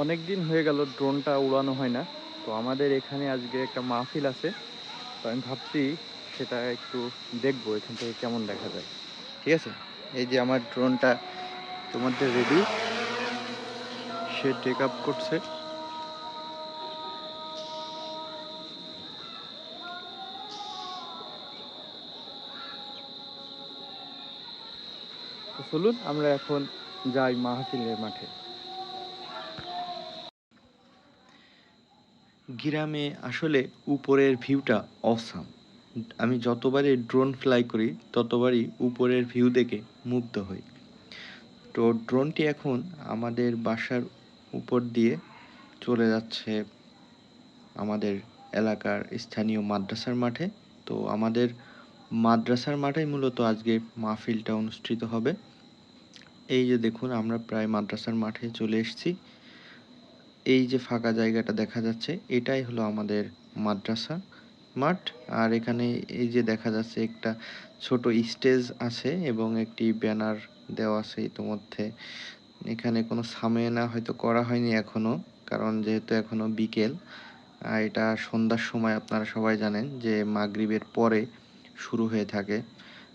অনেক দিন হয়ে গেল ড্রোনটা উড়ানো হয় না। তো আমাদের এখানে আজকে একটা মাহফিল আছে। তো আমি ভাবছি সেটা একটু দেখবো এখান থেকে কেমন দেখা যায়। ঠিক আছে, এই যে আমার ড্রোনটা তোমাদের রেডি, সে টেক আপ করছে। তো চলুন আমরা এখন যাই মাহফিলের মাঠে। গ্রামে আসলে উপরের ভিউটা অসাম। আমি যতবারই ড্রোন ফ্লাই করি ততবারই উপরের ভিউ দেখে মুগ্ধ হই। তো ড্রোনটি এখন আমাদের বাসার উপর দিয়ে চলে যাচ্ছে আমাদের এলাকার স্থানীয় মাদ্রাসার মাঠে। তো আমাদের মাদ্রাসার মাঠেই মূলত আজকে মাহফিলটা অনুষ্ঠিত হবে। এই যে দেখুন, আমরা প্রায় মাদ্রাসার মাঠে চলে এসেছি। এই যে ফাঁকা জায়গাটা দেখা যাচ্ছে এটাই হলো আমাদের মাদ্রাসা মাঠ। আর এখানে এই যে দেখা যাচ্ছে একটা ছোট স্টেজ আছে এবং একটি ব্যানার দেওয়া আছে ইতোমধ্যে। এখানে কোনো সামিয়ানা হয়তো করা হয়নি এখনো, কারণ যেহেতু এখনো বিকেল। আর এটা সন্ধ্যার সময় আপনারা সবাই জানেন যে মাগরিবের পরে শুরু হয়ে থাকে।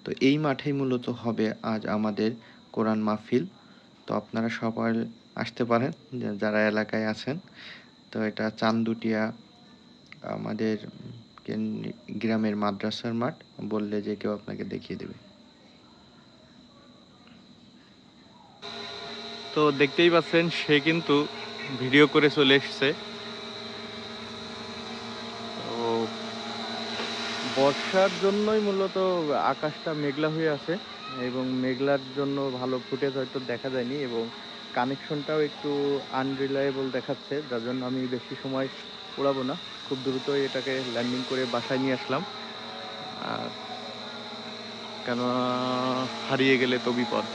তো এই মাঠেই মূলত হবে আজ আমাদের কোরআন মাহফিল। তো আপনারা সবাই আসতে পারেন যারা এলাকায় আছেন। তো এটা চান্দুটিয়া আমাদের গ্রামের মাদ্রাসার মাঠ, বললে যে কেউ আপনাকে দেখিয়ে দেবে। তো দেখতেই পাচ্ছেন সে কিন্তু ভিডিও করে চলে এসছে। তো বর্ষার জন্যই মূলত আকাশটা মেঘলা হয়ে আছে, এবং মেঘলার জন্য ভালো ফুটেজ হয়তো দেখা যায়নি, এবং কানেকশনটাও একটু আনরিলায়েবল দেখাচ্ছে, যার জন্য আমি বেশি সময় উড়াবো না। খুব দ্রুতই এটাকে ল্যান্ডিং করে বাসায় নিয়ে আসলাম। আর কেন, হারিয়ে গেলে তো বিপদ।